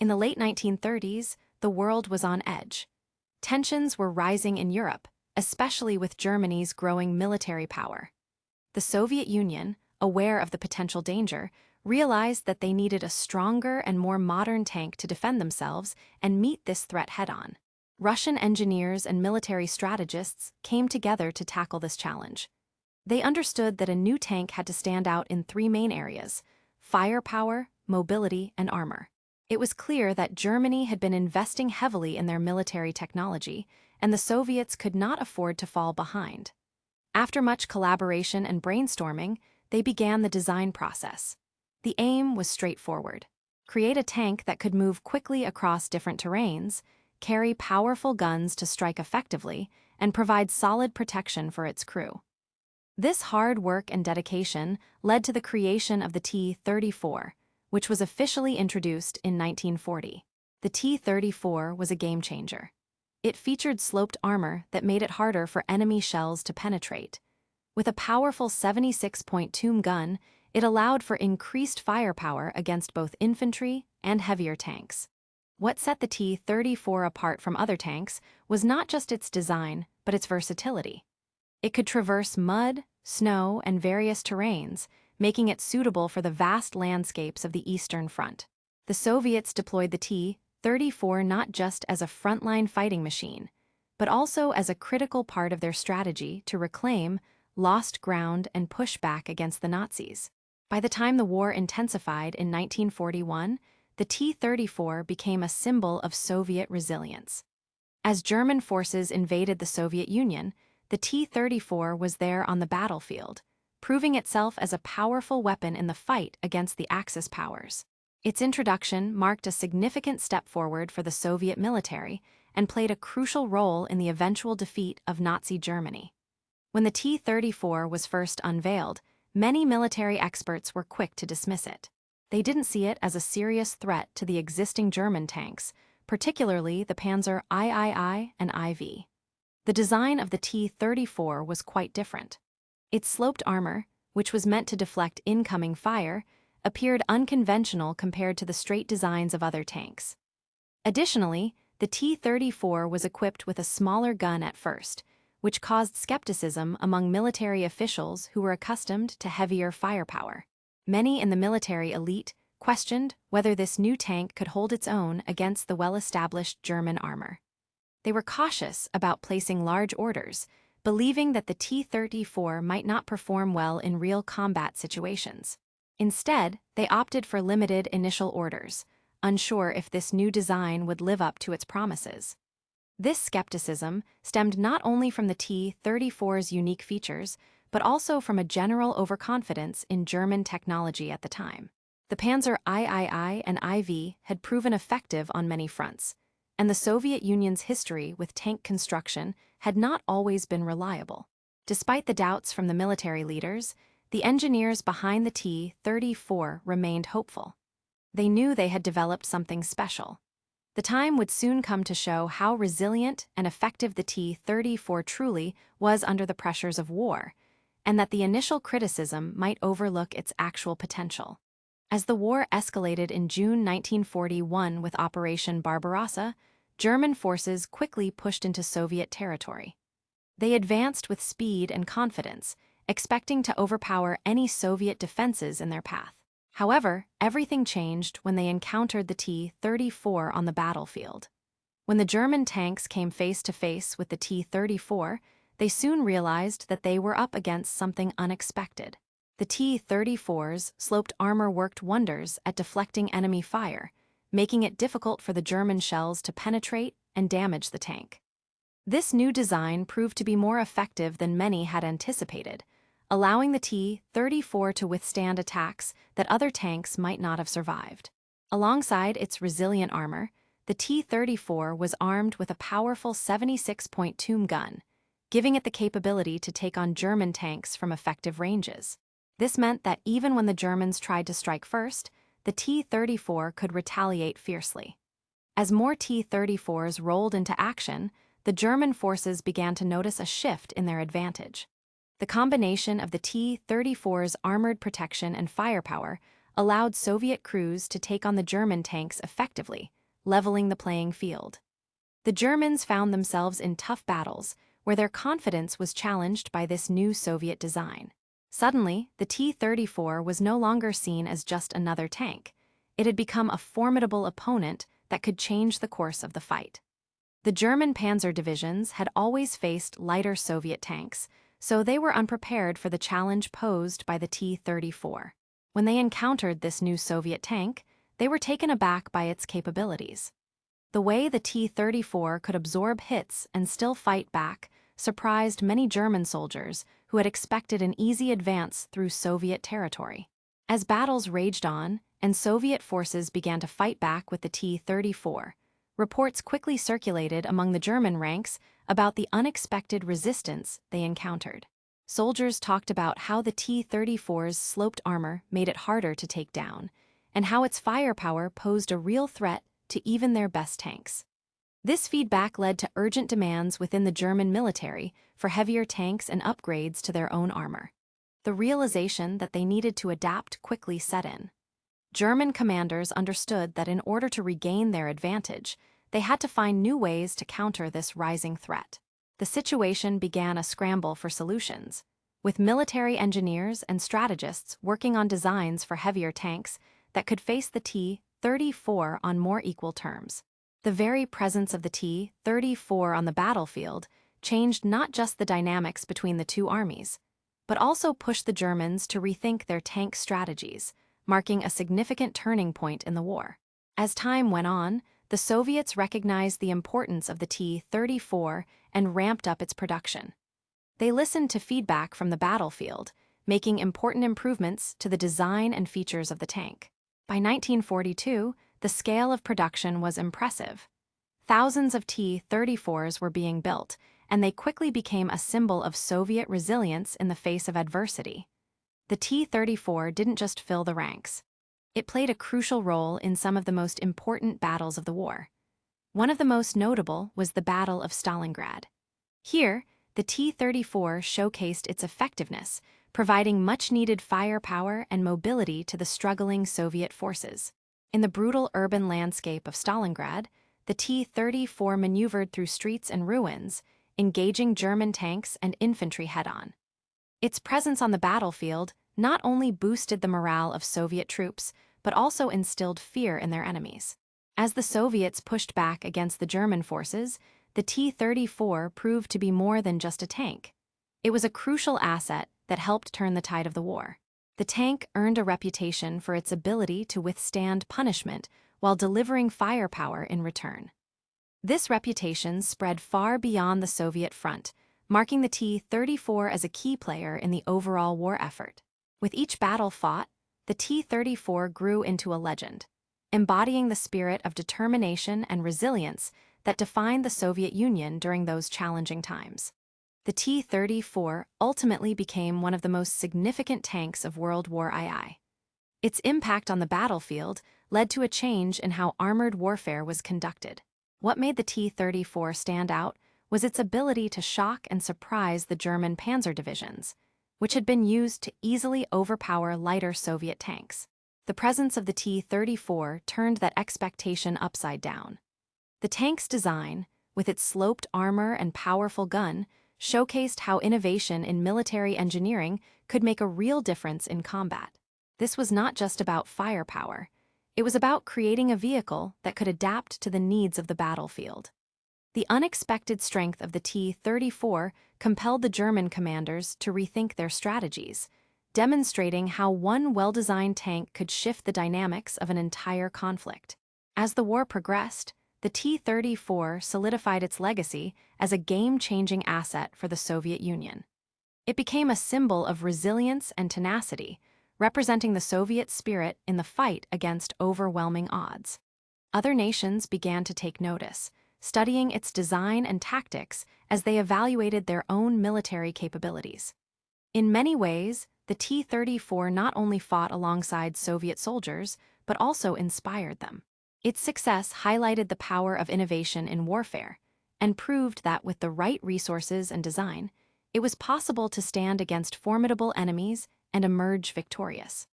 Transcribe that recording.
In the late 1930s, the world was on edge. Tensions were rising in Europe, especially with Germany's growing military power. The Soviet Union, aware of the potential danger, realized that they needed a stronger and more modern tank to defend themselves and meet this threat head-on. Russian engineers and military strategists came together to tackle this challenge. They understood that a new tank had to stand out in three main areas: firepower, mobility, and armor. It was clear that Germany had been investing heavily in their military technology, and the Soviets could not afford to fall behind. After much collaboration and brainstorming, they began the design process. The aim was straightforward: create a tank that could move quickly across different terrains, carry powerful guns to strike effectively, and provide solid protection for its crew. This hard work and dedication led to the creation of the T-34, which was officially introduced in 1940. The T-34 was a game-changer. It featured sloped armor that made it harder for enemy shells to penetrate. With a powerful 76-point gun, it allowed for increased firepower against both infantry and heavier tanks. What set the T-34 apart from other tanks was not just its design, but its versatility. It could traverse mud, snow, and various terrains, making it suitable for the vast landscapes of the Eastern Front. The Soviets deployed the T-34 not just as a frontline fighting machine, but also as a critical part of their strategy to reclaim lost ground and push back against the Nazis. By the time the war intensified in 1941, the T-34 became a symbol of Soviet resilience. As German forces invaded the Soviet Union, the T-34 was there on the battlefield, proving itself as a powerful weapon in the fight against the Axis powers. Its introduction marked a significant step forward for the Soviet military and played a crucial role in the eventual defeat of Nazi Germany. When the T-34 was first unveiled, many military experts were quick to dismiss it. They didn't see it as a serious threat to the existing German tanks, particularly the Panzer III and IV. The design of the T-34 was quite different. Its sloped armor, which was meant to deflect incoming fire, appeared unconventional compared to the straight designs of other tanks. Additionally, the T-34 was equipped with a smaller gun at first, which caused skepticism among military officials who were accustomed to heavier firepower. Many in the military elite questioned whether this new tank could hold its own against the well-established German armor. They were cautious about placing large orders, believing that the T-34 might not perform well in real combat situations. Instead, they opted for limited initial orders, unsure if this new design would live up to its promises. This skepticism stemmed not only from the T-34's unique features, but also from a general overconfidence in German technology at the time. The Panzer III and IV had proven effective on many fronts, and the Soviet Union's history with tank construction had not always been reliable. Despite the doubts from the military leaders, the engineers behind the T-34 remained hopeful. They knew they had developed something special. The time would soon come to show how resilient and effective the T-34 truly was under the pressures of war, and that the initial criticism might overlook its actual potential. As the war escalated in June 1941 with Operation Barbarossa, German forces quickly pushed into Soviet territory. They advanced with speed and confidence, expecting to overpower any Soviet defenses in their path. However, everything changed when they encountered the T-34 on the battlefield. When the German tanks came face to face with the T-34, they soon realized that they were up against something unexpected. The T-34's sloped armor worked wonders at deflecting enemy fire, making it difficult for the German shells to penetrate and damage the tank. This new design proved to be more effective than many had anticipated, allowing the T-34 to withstand attacks that other tanks might not have survived. Alongside its resilient armor, the T-34 was armed with a powerful 76-point gun, giving it the capability to take on German tanks from effective ranges. This meant that even when the Germans tried to strike first, the T-34 could retaliate fiercely. As more T-34s rolled into action, the German forces began to notice a shift in their advantage. The combination of the T-34's armored protection and firepower allowed Soviet crews to take on the German tanks effectively, leveling the playing field. The Germans found themselves in tough battles, where their confidence was challenged by this new Soviet design. Suddenly, the T-34 was no longer seen as just another tank. It had become a formidable opponent that could change the course of the fight. The German panzer divisions had always faced lighter Soviet tanks, so they were unprepared for the challenge posed by the T-34. When they encountered this new Soviet tank, they were taken aback by its capabilities. The way the T-34 could absorb hits and still fight back surprised many German soldiers who had expected an easy advance through Soviet territory. As battles raged on and Soviet forces began to fight back with the T-34, reports quickly circulated among the German ranks about the unexpected resistance they encountered. Soldiers talked about how the T-34's sloped armor made it harder to take down, and how its firepower posed a real threat to even their best tanks. This feedback led to urgent demands within the German military for heavier tanks and upgrades to their own armor. The realization that they needed to adapt quickly set in. German commanders understood that in order to regain their advantage, they had to find new ways to counter this rising threat. The situation began a scramble for solutions, with military engineers and strategists working on designs for heavier tanks that could face the T-34 on more equal terms. The very presence of the T-34 on the battlefield changed not just the dynamics between the two armies, but also pushed the Germans to rethink their tank strategies, marking a significant turning point in the war. As time went on, the Soviets recognized the importance of the T-34 and ramped up its production. They listened to feedback from the battlefield, making important improvements to the design and features of the tank. By 1942, the scale of production was impressive. Thousands of T-34s were being built, and they quickly became a symbol of Soviet resilience in the face of adversity. The T-34 didn't just fill the ranks. It played a crucial role in some of the most important battles of the war. One of the most notable was the Battle of Stalingrad. Here, the T-34 showcased its effectiveness, providing much-needed firepower and mobility to the struggling Soviet forces. In the brutal urban landscape of Stalingrad, the T-34 maneuvered through streets and ruins, engaging German tanks and infantry head-on. Its presence on the battlefield not only boosted the morale of Soviet troops, but also instilled fear in their enemies. As the Soviets pushed back against the German forces, the T-34 proved to be more than just a tank. It was a crucial asset that helped turn the tide of the war. The tank earned a reputation for its ability to withstand punishment while delivering firepower in return. This reputation spread far beyond the Soviet front, marking the T-34 as a key player in the overall war effort. With each battle fought, the T-34 grew into a legend, embodying the spirit of determination and resilience that defined the Soviet Union during those challenging times. The T-34 ultimately became one of the most significant tanks of World War II. Its impact on the battlefield led to a change in how armored warfare was conducted. What made the T-34 stand out was its ability to shock and surprise the German panzer divisions, which had been used to easily overpower lighter Soviet tanks. The presence of the T-34 turned that expectation upside down. The tank's design, with its sloped armor and powerful gun, showcased how innovation in military engineering could make a real difference in combat. This was not just about firepower. It was about creating a vehicle that could adapt to the needs of the battlefield. The unexpected strength of the T-34 compelled the German commanders to rethink their strategies, demonstrating how one well-designed tank could shift the dynamics of an entire conflict. As the war progressed, the T-34 solidified its legacy as a game-changing asset for the Soviet Union. It became a symbol of resilience and tenacity, representing the Soviet spirit in the fight against overwhelming odds. Other nations began to take notice, studying its design and tactics as they evaluated their own military capabilities. In many ways, the T-34 not only fought alongside Soviet soldiers, but also inspired them. Its success highlighted the power of innovation in warfare, and proved that with the right resources and design, it was possible to stand against formidable enemies and emerge victorious.